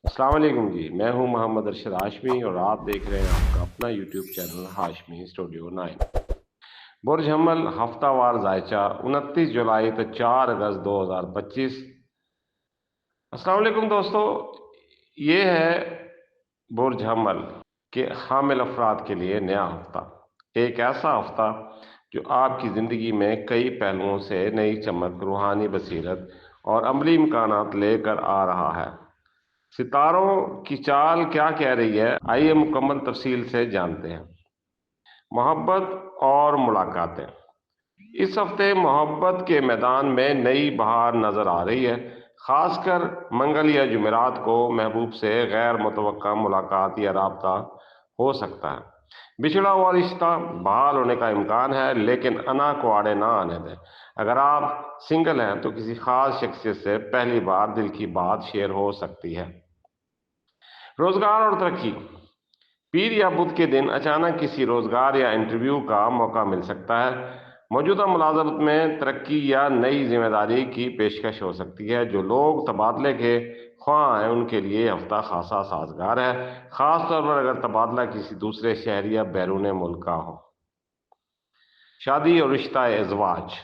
السلام علیکم جی، میں ہوں محمد ارشد ہاشمی اور آپ دیکھ رہے ہیں آپ کا اپنا یوٹیوب چینل ہاشمی اسٹوڈیو 9۔ برج حمل ہفتہ وار زائچہ 29 جولائی تو 4 اگست 2025۔ السلام علیکم دوستو، یہ ہے برج حمل کے حامل افراد کے لیے نیا ہفتہ، ایک ایسا ہفتہ جو آپ کی زندگی میں کئی پہلوؤں سے نئی چمک، روحانی بصیرت اور عملی امکانات لے کر آ رہا ہے۔ ستاروں کی چال کیا کہہ رہی ہے، آئیے مکمل تفصیل سے جانتے ہیں۔ محبت اور ملاقاتیں۔ اس ہفتے محبت کے میدان میں نئی بہار نظر آ رہی ہے، خاص کر منگل یا جمعرات کو محبوب سے غیر متوقع ملاقات یا رابطہ ہو سکتا ہے۔ بچھڑا ہوا رشتہ بحال ہونے کا امکان ہے، لیکن انا کو آڑے نہ آنے دیں۔ اگر آپ سنگل ہیں تو کسی خاص شخصیت سے پہلی بار دل کی بات شیئر ہو سکتی ہے۔ روزگار اور ترقی۔ پیر یا بدھ کے دن اچانک کسی روزگار یا انٹرویو کا موقع مل سکتا ہے۔ موجودہ ملازمت میں ترقی یا نئی ذمہ داری کی پیشکش ہو سکتی ہے۔ جو لوگ تبادلے کے خواہاں ہیں ان کے لیے یہ ہفتہ خاصا سازگار ہے، خاص طور پر اگر تبادلہ کسی دوسرے شہر یا بیرون ملک کا ہو۔ شادی اور رشتہ ازواج۔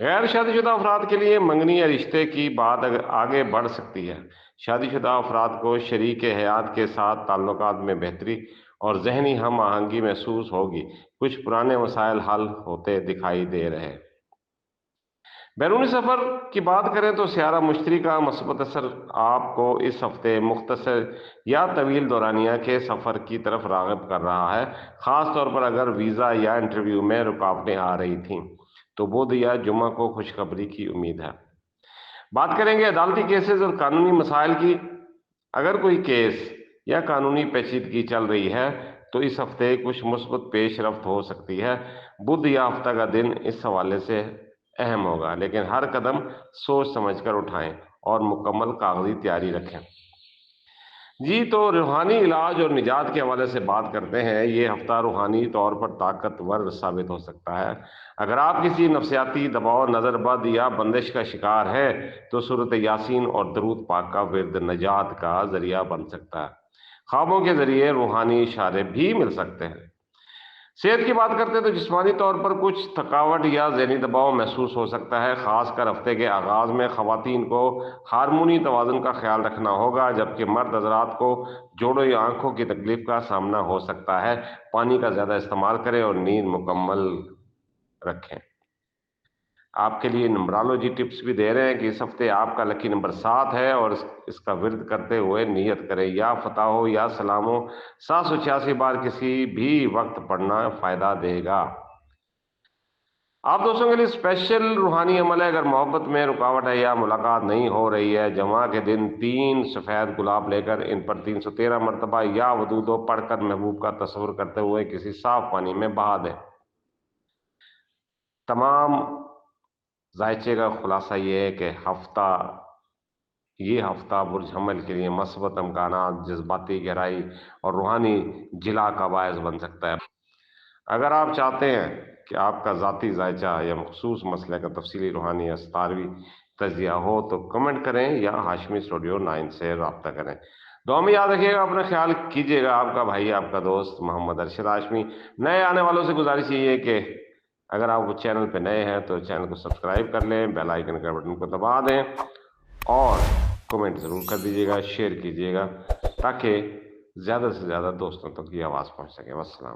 غیر شادی شدہ افراد کے لیے منگنی یا رشتے کی بات آگے بڑھ سکتی ہے۔ شادی شدہ افراد کو شریک حیات کے ساتھ تعلقات میں بہتری اور ذہنی ہم آہنگی محسوس ہوگی، کچھ پرانے مسائل حل ہوتے دکھائی دے رہے۔ بیرونی سفر کی بات کریں تو سیارہ مشتری کا مثبت اثر آپ کو اس ہفتے مختصر یا طویل دورانیہ کے سفر کی طرف راغب کر رہا ہے، خاص طور پر اگر ویزا یا انٹرویو میں رکاوٹیں آ رہی تھیں تو بدھ یا جمعہ کو خوشخبری کی امید ہے۔ بات کریں گے عدالتی کیسز اور قانونی مسائل کی۔ اگر کوئی کیس یا قانونی پیچیدگی چل رہی ہے تو اس ہفتے کچھ مثبت پیش رفت ہو سکتی ہے۔ بدھ یا ہفتہ کا دن اس حوالے سے اہم ہوگا، لیکن ہر قدم سوچ سمجھ کر اٹھائیں اور مکمل کاغذی تیاری رکھیں۔ جی تو روحانی علاج اور نجات کے حوالے سے بات کرتے ہیں۔ یہ ہفتہ روحانی طور پر طاقتور ثابت ہو سکتا ہے۔ اگر آپ کسی نفسیاتی دباؤ، نظر بد یا بندش کا شکار ہے تو سورت یاسین اور درود پاک کا ورد نجات کا ذریعہ بن سکتا ہے۔ خوابوں کے ذریعے روحانی اشارے بھی مل سکتے ہیں۔ صحت کی بات کرتے ہیں تو جسمانی طور پر کچھ تھکاوٹ یا ذہنی دباؤ محسوس ہو سکتا ہے، خاص کر ہفتے کے آغاز میں۔ خواتین کو ہارمونی توازن کا خیال رکھنا ہوگا، جبکہ مرد حضرات کو جوڑوں یا آنکھوں کی تکلیف کا سامنا ہو سکتا ہے۔ پانی کا زیادہ استعمال کریں اور نیند مکمل رکھیں۔ آپ کے لیے نمبرالوجی ٹپس بھی دے رہے ہیں کہ اس ہفتے آپ کا لکی نمبر 7 ہے، اور اس کا ورد کرتے ہوئے نیت کریں، یا فتح ہو یا سلام ہو 786 بار کسی بھی وقت پڑھنا فائدہ دے گا۔ آپ دوستوں کے لیے اسپیشل روحانی عمل ہے۔ اگر محبت میں رکاوٹ ہے یا ملاقات نہیں ہو رہی ہے، جمعہ کے دن 3 سفید گلاب لے کر ان پر 313 مرتبہ یا ودودو پڑھ کر محبوب کا تصور کرتے ہوئے کسی صاف پانی میں بہا دیں۔ تمام ذائچے کا خلاصہ یہ ہے کہ یہ ہفتہ برج حمل کے لیے مثبت امکانات، جذباتی گہرائی اور روحانی جلا کا باعث بن سکتا ہے۔ اگر آپ چاہتے ہیں کہ آپ کا ذاتی ذائچہ یا مخصوص مسئلے کا تفصیلی روحانی یا ستاروی تجزیہ ہو تو کمنٹ کریں یا ہاشمی اسٹوڈیو 9 سے رابطہ کریں۔ دعا میں یاد رکھیے گا، اپنا خیال کیجیے گا۔ آپ کا بھائی، آپ کا دوست محمد ارشد ہاشمی۔ نئے آنے والوں سے گزارش یہ ہے کہ اگر آپ چینل پہ نئے ہیں تو چینل کو سبسکرائب کر لیں، بیل آئیکن کا بٹن کو دبا دیں اور کمنٹ ضرور کر دیجیے گا، شیئر کیجیے گا تاکہ زیادہ سے زیادہ دوستوں تک یہ آواز پہنچ سکے۔ والسلام۔